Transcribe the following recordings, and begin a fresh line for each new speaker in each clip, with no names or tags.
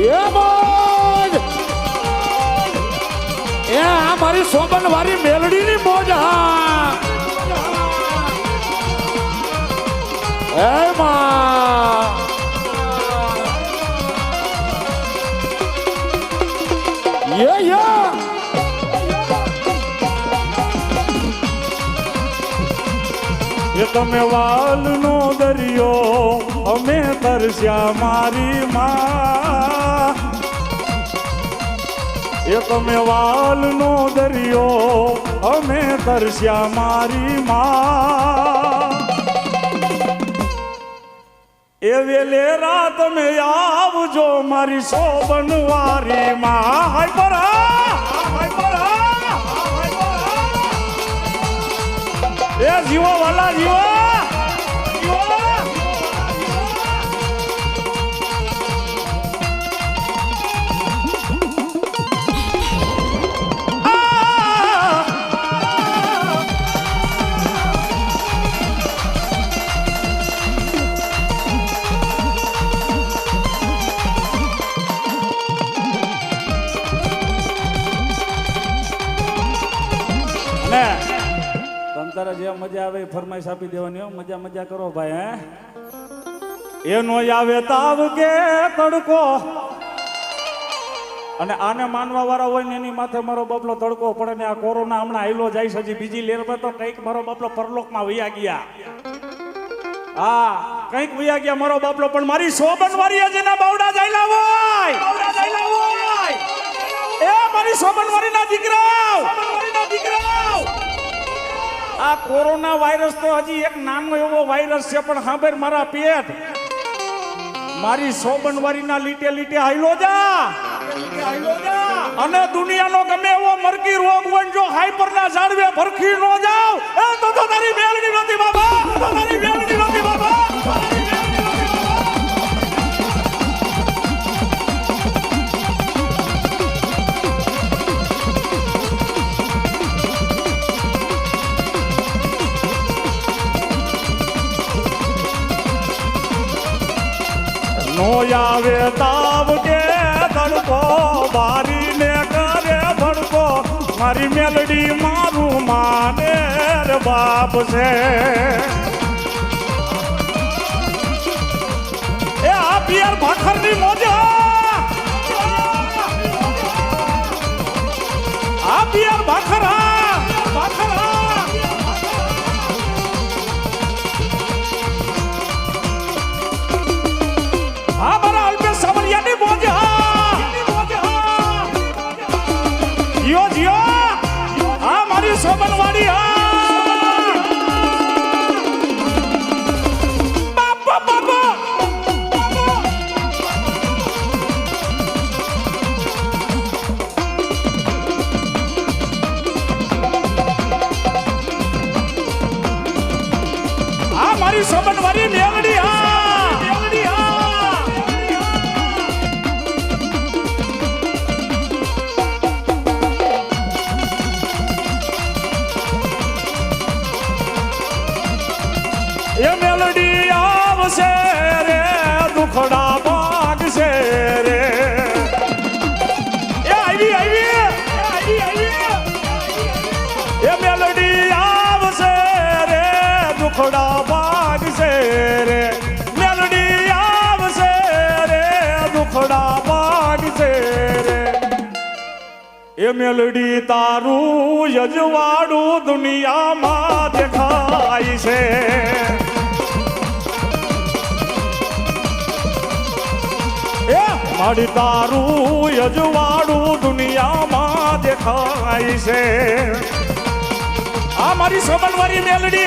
એ મોજ એ આ મારી સોબન વાળી મેલડીની મોજ હા એ માં
એ તમે વાલનો દરિયો અમે તરસ્યા મારી માં એ તમે વાલનો દરિયો અમે તરસ્યા મારી માં એ વેલેરા તમે આવજો મારી સોબન વારી માં હાય પરા એ જીવો વાલા જીવો તારા જે મજા આવે ફરમાઈશ આપી દેવાની મજા મજા કરો ભાઈ હે એનો આવે તાવ કે તડકો અને આને માનવા વાળા હોય ને એની માથે મારો બબલો તડકો પડે ને આ કોરોના હમણાં આયલો જાય છે હજી બીજી લેરમાં તો કઈક મારો બબલો પરલોકમાં વયા ગયા હા કઈક વયા ગયા મારો બબલો પણ મારી સોબન વાળી જેના બાવડા જાયલા હોય એ મારી સોબન વાળી ના દીકરાઓ આ કોરોના વાયરસ તો હજી એક નાનો એવો વાયરસ છે પણ હાંભર મારા પેટ મારી સોબનવારીના લીટે લીટે હાઈલો જા અને દુનિયાનો ગમે એવો મરકી રોગ હોય જો હાઈપરના ઝાડવે ભરખી નો જાવ એ તો તારી મેલડી નથી બાબા તારી મેલડી નથી બાબા નો આવે તાવ કે તડકો બારીને કરે ભડકો મારી મેલડી મારું માને રે બાપ છે એ આ પિયર ભાખરની મોજા આ પિયર ભાખર હા મારા અલ્પેશ સાવલિયાની મોજ જીઓ જીઓ હા મારી સોબન વાળી બાપા બાપા હા મારી સોબન વાળી મેલડી એ મેલડી આવશે રે દુખડા ભાગશે રે એ આવી એ મેલડી આવશે રે દુખડા ભાગશે રે મેલડી આવશે રે દુખડા ભાગશે રે એ મેલડી તારું યજવાડું દુનિયામાં દેખાય છે મારી તારું યજવાડું દુનિયામાં દેખાય છે આ મારી સોબનવારી મેલડી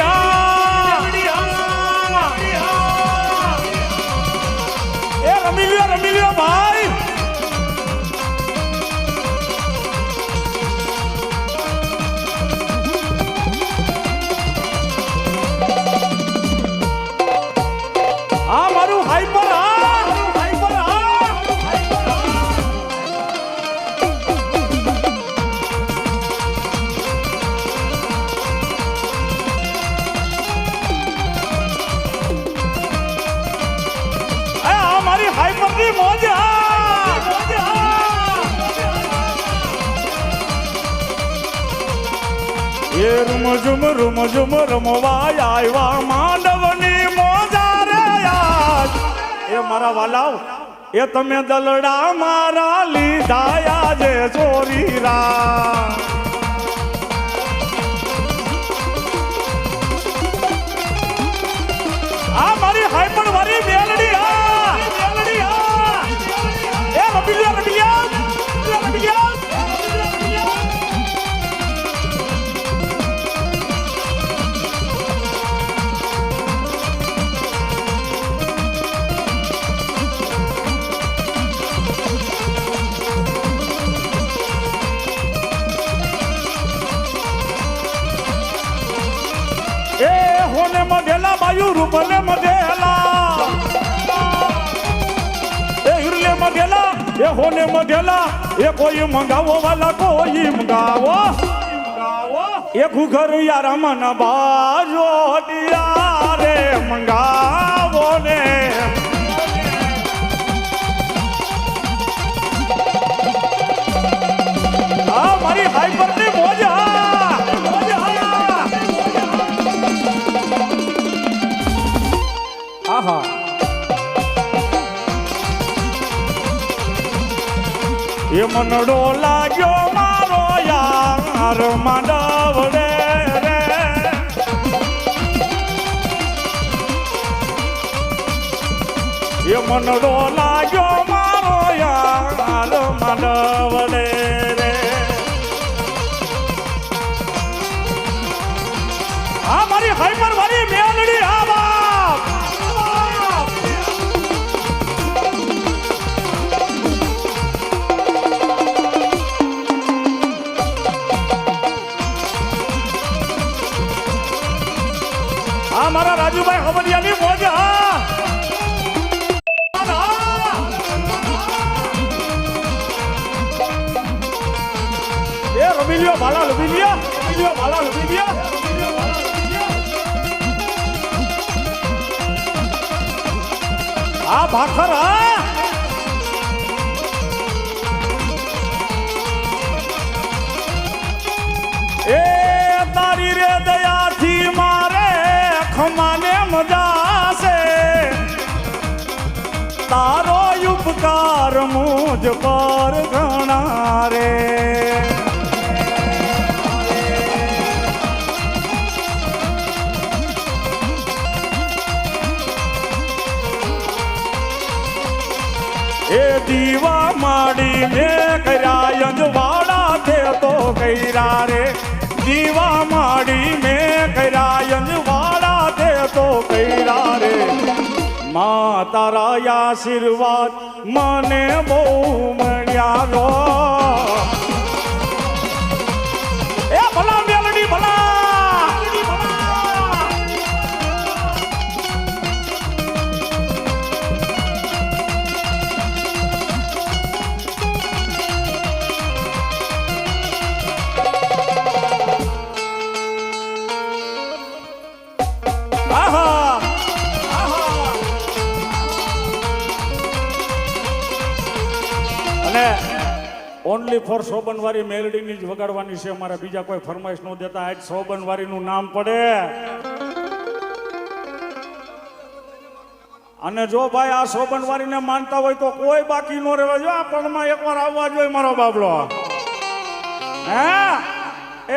એ રમી લ્યો ભાઈ આ મારું હાઈપર એ રૂમ ઝુમ રમવાય આવ્યા માંડવની મોજા રે યાદ. એ મારા વાલાવ એ તમે દલડા મારા લીધા આજે ચોરી રા. આ મારી હાઈપર વાળી મેલડી એ રબિલિયા હોને મધેલા બાયુ રૂપલે મધેલા એ હિરલે મધેલા એ હોને મધેલા એ કોઈ મંગાવો વાલા કોઈ મંગાવો એ ઘુઘર યાર મન બાજો દિયા રે મંગાવો ને. આ મારી હાઈપર ની મોજા એ મનડો લાગ્યો મારો યાર માંડવડે રે. એ મનડો લાગ્યો મારો યાર માંડવડે રે. આ મારી હાઈપર વાળી મેલડી આ બાપ. આ મારા રાજુભાઈ ખબરિયાની મોજા એ રબિલિયો ભાલા લબિલિયા આ ભાખર એ તારી રે દયાથી મારે ખમાને મજા છે. તારો ઉપકાર મુજ પર ઘણા રે. એ દીવા માડી મેં કર્યા અંજવાડા તે તો કર્યા રે. દીવા માડી મેં કર્યા અંજવાડા તે તો કર્યા રે. મા તારા આશીર્વાદ મને બહુ મળ્યા રો. એ ભલા મેલડી ભલા. ઓનલી ફોર સોબનવારી મેલડીની જ વગાડવાની છે. અમારે બીજા કોઈ ફરમાઈશ ન દેતા. આજ સોબનવારીનું નામ પડે. અને જો ભાઈ આ સોબનવારીને માનતા હોય તો કોઈ બાકી ન રહેવા જો. આ પગમાં એકવાર આવવા જોઈએ મારો બાબલો. હે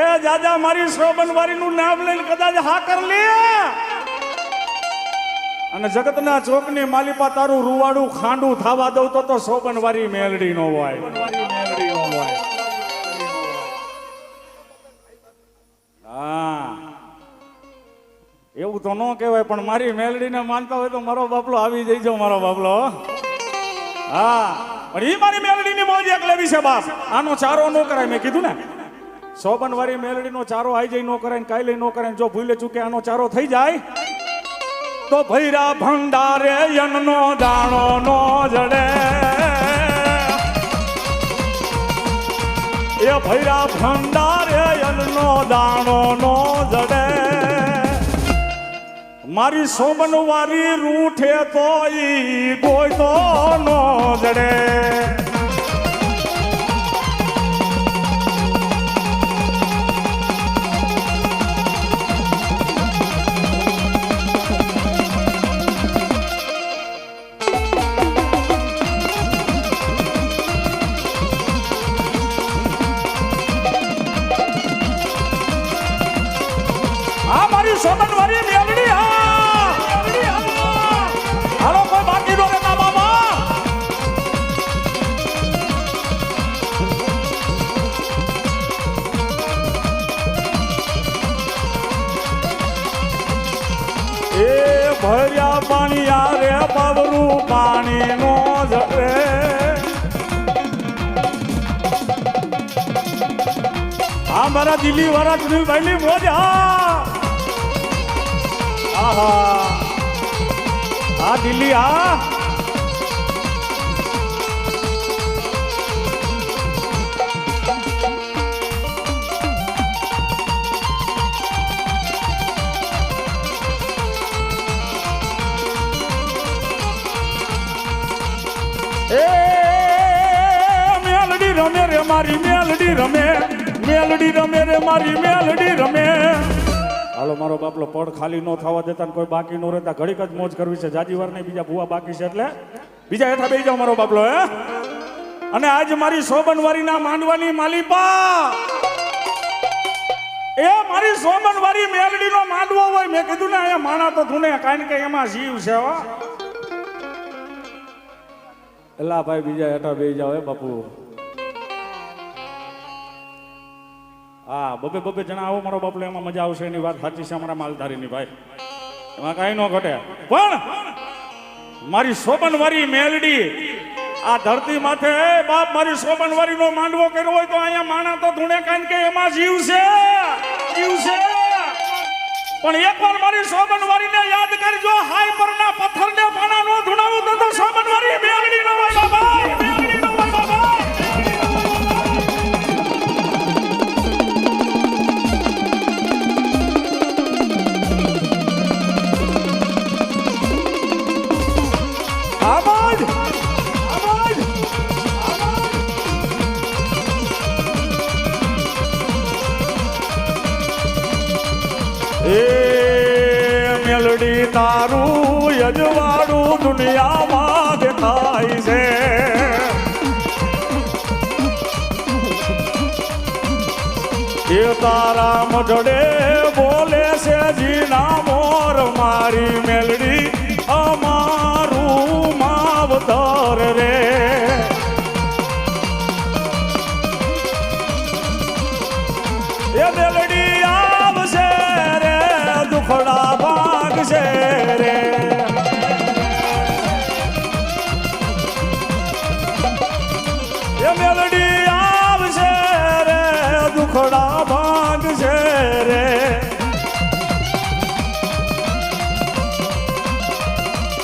એ જાજા મારી સોબનવારીનું નામ લઈને કદાચ હા કર લે. અને જગતના ચોકની માલિપા તારું રૂવાડું ખાંડું થાવા દઉં તો સોબનવારી મેલડી નો હોય. હા એવું તો ન કહેવાય પણ મારી મેલડીને માનતા હોય તો મારો બાપલો આવી જઈજો મારો બાપલો. હા પણ એ મારી મેલડીની મોજ એક લેવી છે બાપ. આનો ચારો ન કરાય. મેં કીધું ને સોબનવારી મેલડીનો ચારો આઈ જઈ ન કરાય ને કાઈ લઈ ન કરાય. જો ભૂલે ચૂકે આનો ચારો થઈ જાય તો ભૈરા ભંડારે યનનો દાણો નો જડે. એ ભૈરા ભંડારે યનનો દાણો નો જડે. મારી સોબનવારી રૂઠે તો ઈ કોઈ તો નો જડે. ભર્યા પાણી રે બાબરું પાણી નો જરે આ મારા દિલ્હી વાળા સુનિલભાઈ મોજા આહા આ દિલ્હી આ મેલડી રમે રે મારી મેલડી રમે મેલડી રમે રે મારી મેલડી રમે હાલો મારો બાપલો પડ ખાલી ન થવા દેતા ને કોઈ બાકી ન રહેતા ઘડીક જ મોજ કરવી છે જાજી વાર નહીં બીજા ભૂવા બાકી છે એટલે બીજા હેઠા બેસી જાઓ મારો બાપલો હે અને આજ મારી સોબનવારીના માંડવાની માલિપા એ મારી સોબનવારી મેલડીનો માંડવો હોય મેં કીધું ને અહીંયા માણા તો ધૂને કારણ કે એમાં જીવ છે હો એલા ભાઈ બીજા હેઠા બેસી જાઓ હે બાપુ હા બબે બબે જણા આવો મારો બાપલો એમાં મજા આવશે એની વાત સાચી છે અમારા માલધારીની ભાઈ એમાં કાંઈ ન ઘટે પણ મારી સોબનવારી મેલડી આ ધરતી માથે બાપ મારી સોબનવારી નો માંડવો કર્યો હોય તો અહીંયા માણા તો ધૂણે કારણ કે એમાં જીવ છે પણ એકવાર મારી સોબનવારીને યાદ કરજો હાય પરના પથ્થરને પાણા નો ધૂણાવું તો સોબનવારી મેલડી નો હોય બાબા મેલડી નો હોય બાબા આવાજ આવાજ એ મેલડી તારું યજવાડું દુનિયામાં દેખાય છે એ તારા મઢડે બોલે છે જીના મોર મારી મેલડી અમારું માવતર રે એ મેલડી આવશે રે દુખડા ભાગશે રે એ મેલડી